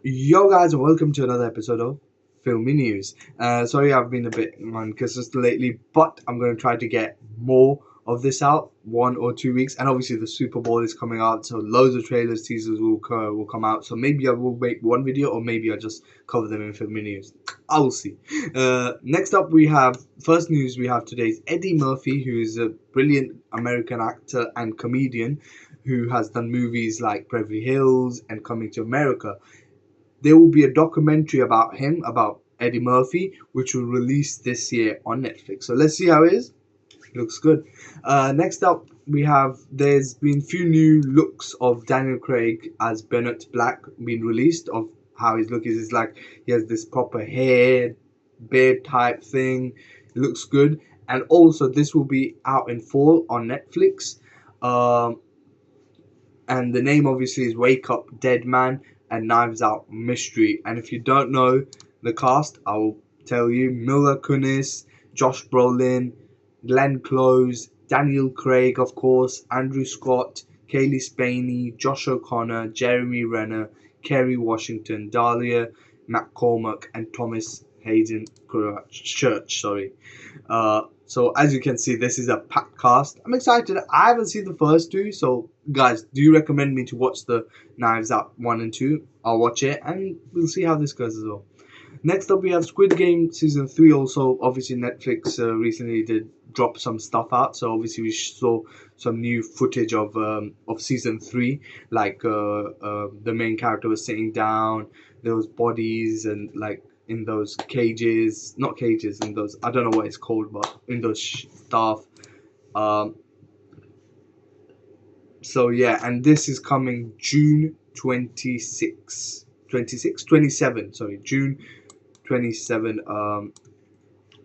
Yo guys, and welcome to another episode of Filmy News. Sorry I've been a bit inconsistent lately, but I'm going to try to get more of this out 1 or 2 weeks. And obviously the Super Bowl is coming out, so loads of trailers, teasers will come out. So maybe I will make one video, or maybe I'll just cover them in Filmy News. I will see. Next up, we have first news we have today is Eddie Murphy, who is a brilliant American actor and comedian who has done movies like Beverly Hills and Coming to America. There will be a documentary about him, about Eddie Murphy, which will release this year on Netflix. So let's see how it is. Looks good. Next up, we have there's been few new looks of Daniel Craig as Bennett Black being released of how his look is. It's like he has this proper hair, beard type thing. It looks good. And also, this will be out in fall on Netflix. Um, and the name obviously is Wake Up Dead Man and Knives Out Mystery. And if you don't know the cast, I will tell you: Mila Kunis, Josh Brolin, Glenn Close, Daniel Craig, of course, Andrew Scott, Kaylee Spaney, Josh O'Connor, Jeremy Renner, Kerry Washington, Dahlia McCormack, and Thomas Hayden Church. Sorry. So as you can see, this is a packed cast. I'm excited. I haven't seen the first two, so guys, do you recommend me to watch the Knives Out 1 and 2? I'll watch it, and we'll see how this goes as well. Next up, we have Squid Game Season 3. Also, obviously, Netflix recently did drop some stuff out. So, obviously, we saw some new footage of Season 3. Like, the main character was sitting down, there was bodies, and, like, in those cages, not cages, in those, I don't know what it's called, but in those stuff. Um, so, yeah, and this is coming June 26, 26, 27, sorry, June 27,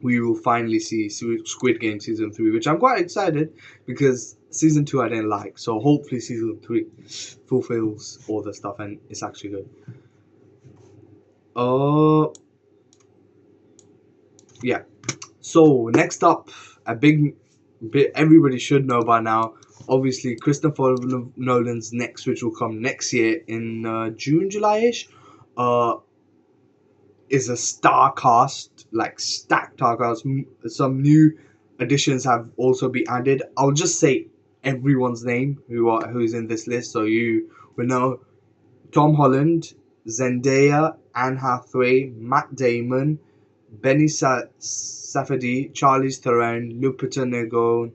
we will finally see Squid Game season 3, which I'm quite excited because season 2 I didn't like. So hopefully season 3 fulfills all the stuff and it's actually good. Uh, yeah. So next up, a big bit everybody should know by now. Obviously, Christopher Nolan's next, which will come next year in June, July-ish. Uh, is a star cast, like stacked star cast. Some new additions have also been added. I'll just say everyone's name who's in this list, so you will know: Tom Holland, Zendaya, Anne Hathaway, Matt Damon, Benny Safdie, Charlize Theron, Lupita Nyong'o,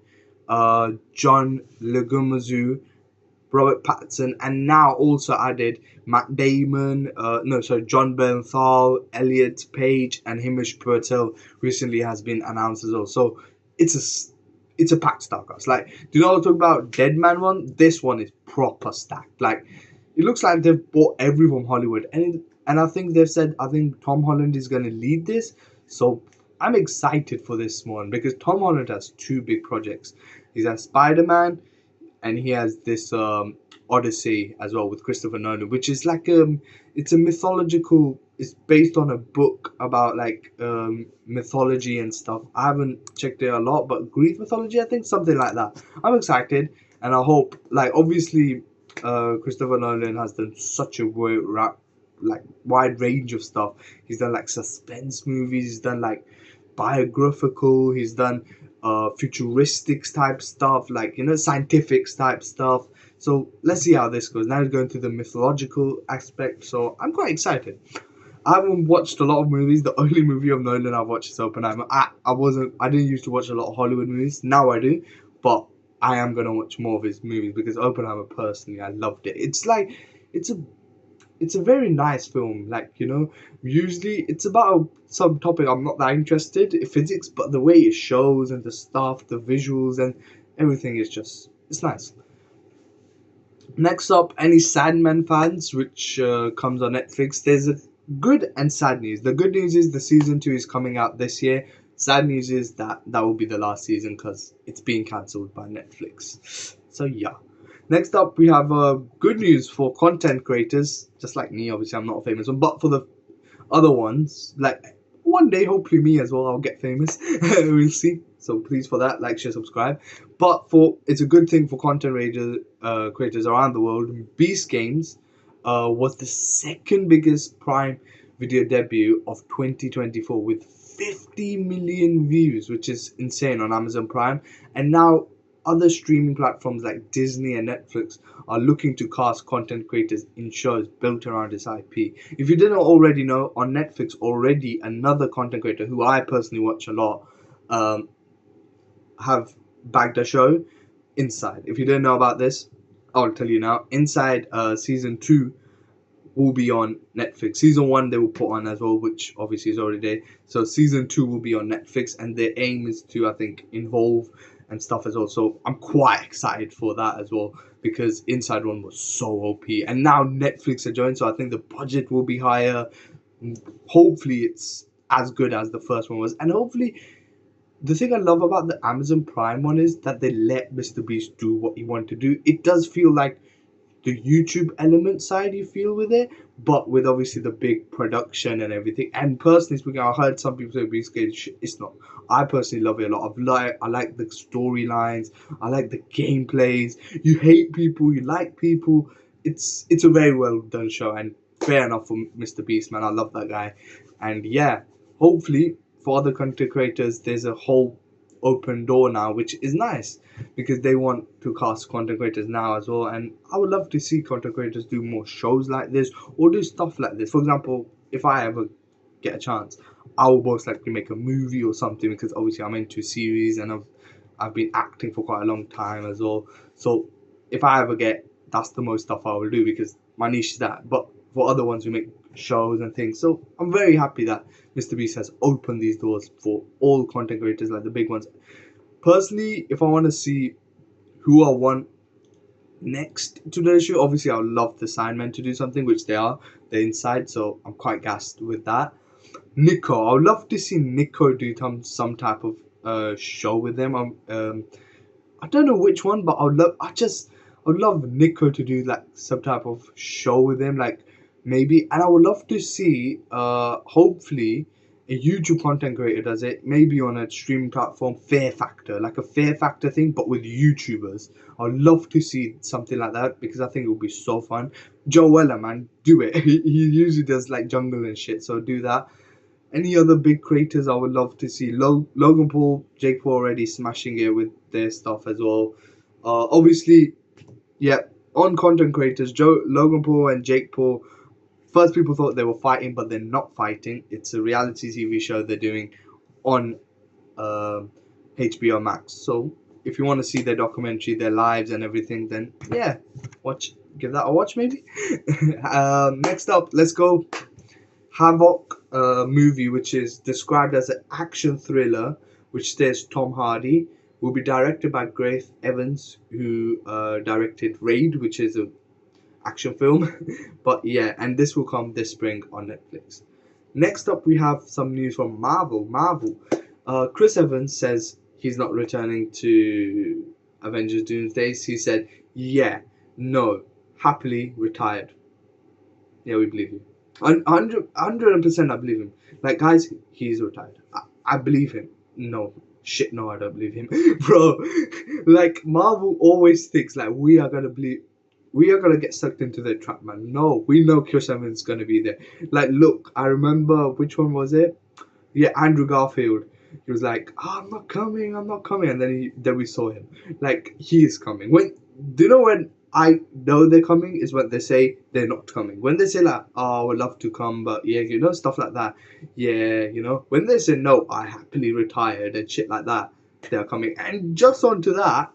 John Leguizamo, Robert Pattinson, and now also added Matt Damon, John Bernthal, Elliot Page, and Hamish Patel recently has been announced as well. So it's a packed star cast. Like, do you know what I'm talking about? Dead Man one. This one is proper stacked. Like, it looks like they've bought everyone from Hollywood, and I think they've said I think Tom Holland is going to lead this. So I'm excited for this one because Tom Holland has two big projects. He's has Spider Man and he has this Odyssey as well with Christopher Nolan, which is like it's a mythological. It's based on a book about like mythology and stuff. I haven't checked it a lot, but Greek mythology, I think, something like that. I'm excited, and I hope, like, obviously, Christopher Nolan has done such a wide range of stuff. He's done like suspense movies. He's done like biographical. He's done futuristic type stuff, like, you know, scientific type stuff. So let's see how this goes. Now he's going to the mythological aspect, so I'm quite excited. I haven't watched a lot of movies. The only movie of Nolan I've watched is Oppenheimer. I didn't used to watch a lot of Hollywood movies. Now I do, but I am gonna watch more of his movies because Oppenheimer, personally, I loved it. It's like it's a it's a very nice film. Like, you know, usually it's about some topic I'm not that interested in, physics, but the way it shows and the stuff, the visuals and everything is just it's nice. Next up, any Sandman fans, which comes on Netflix. There's a good and sad news. The good news is the season 2 is coming out this year. Sad news is that will be the last season because it's being cancelled by Netflix. So yeah. Next up, we have good news for content creators, just like me. Obviously, I'm not a famous one, but for the other ones, like one day, hopefully me as well, I'll get famous. We'll see. So please, for that, like, share, subscribe. But for it's a good thing for content creators around the world. Beast Games was the second biggest Prime Video debut of 2024 with 50 million views, which is insane on Amazon Prime. And now other streaming platforms like Disney and Netflix are looking to cast content creators in shows built around this IP. If you didn't already know, on Netflix already another content creator who I personally watch a lot um, have bagged a show, Inside. If you didn't know about this, I'll tell you now. Inside season 2 will be on Netflix. Season 1 they will put on as well, which obviously is already there. So season 2 will be on Netflix, and their aim is to, I think, involve and stuff as well. So I'm quite excited for that as well, because Inside One was so OP, and now Netflix are joined, so I think the budget will be higher. Hopefully it's as good as the first one was, and hopefully the thing I love about the Amazon Prime one is that they let Mr. Beast do what he wanted to do. It does feel like the YouTube element side you feel with it, but with obviously the big production and everything. And personally speaking, I heard some people say Beastgate shit. It's not. I personally love it a lot. I like the storylines. I like the gameplays. You hate people, you like people. It's a very well done show, and fair enough for Mr. Beast, man. I love that guy. And yeah, hopefully for other content creators, there's a whole open door now, which is nice because they want to cast content creators now as well. And I would love to see content creators do more shows like this or do stuff like this. For example, if I ever get a chance, I will most likely make a movie or something, because obviously I'm into series and I've been acting for quite a long time as well. So if I ever get, that's the most stuff I will do, because my niche is that. But for other ones who make shows and things, so I'm very happy that Mr. Beast has opened these doors for all content creators, like the big ones. Personally, if I want to see who I want next to the show, obviously I would love the Signmen to do something, which they are. They're inside, so I'm quite gassed with that. Nico, I would love to see Nico do some type of show with them. I don't know which one, but I would love Nico to do like some type of show with him, like maybe. And I would love to see hopefully a YouTube content creator does it, maybe on a streaming platform, Fear Factor, like a Fear Factor thing, but with YouTubers. I'd love to see something like that, because I think it would be so fun. Joe Weller, man, do it. He usually does like jungle and shit, so do that. Any other big creators I would love to see? Logan Paul, Jake Paul already smashing it with their stuff as well. Obviously, yeah, on content creators, Logan Paul and Jake Paul. First, people thought they were fighting, but they're not fighting. It's a reality TV show they're doing on HBO Max. So if you want to see their documentary, their lives and everything, then yeah, give that a watch maybe. Next up, let's go. Havoc movie, which is described as an action thriller, which stars Tom Hardy, will be directed by Gareth Evans, who directed Raid, which is a action film. But yeah, and this will come this spring on Netflix. Next up, we have some news from Marvel. Chris Evans says he's not returning to Avengers Doomsday. He said, yeah, no, happily retired. Yeah, we believe you. 100% I believe him. Like, guys, he's retired. I believe him. No. Shit, no, I don't believe him. Bro, like, Marvel always thinks, like, we are gonna get sucked into their trap, man. No, we know Chris Evans is gonna be there. Like, look, I remember, which one was it? Yeah, Andrew Garfield. He was like, oh, I'm not coming, and then we saw him. Like, he is coming. Do you know when I know they're coming is when they say they're not coming. When they say like, oh, I would love to come, but yeah, stuff like that. Yeah, when they say no, I happily retired and shit like that, they're coming. And just onto that,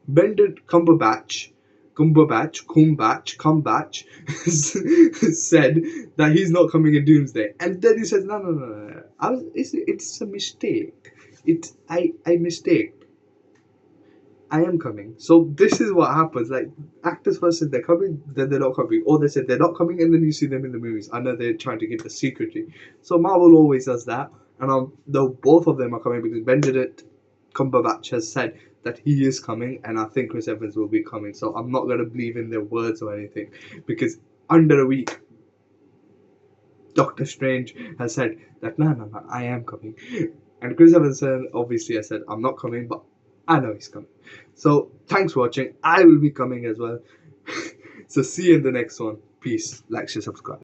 Benedict Cumberbatch said that he's not coming in Doomsday, and then he says, no. It's a mistake. I mistake. I am coming. So this is what happens. Like, actors first said they're coming, then they're not coming, or they said they're not coming, and then you see them in the movies. I know they're trying to keep the secrecy. So Marvel always does that, and though both of them are coming, because Benedict Cumberbatch has said that he is coming, and I think Chris Evans will be coming. So I'm not gonna believe in their words or anything, because under a week, Doctor Strange has said that no, I am coming, and Chris Evans obviously has said I'm not coming, but I know he's coming. So thanks for watching. I will be coming as well. So see you in the next one. Peace. Like, share, subscribe.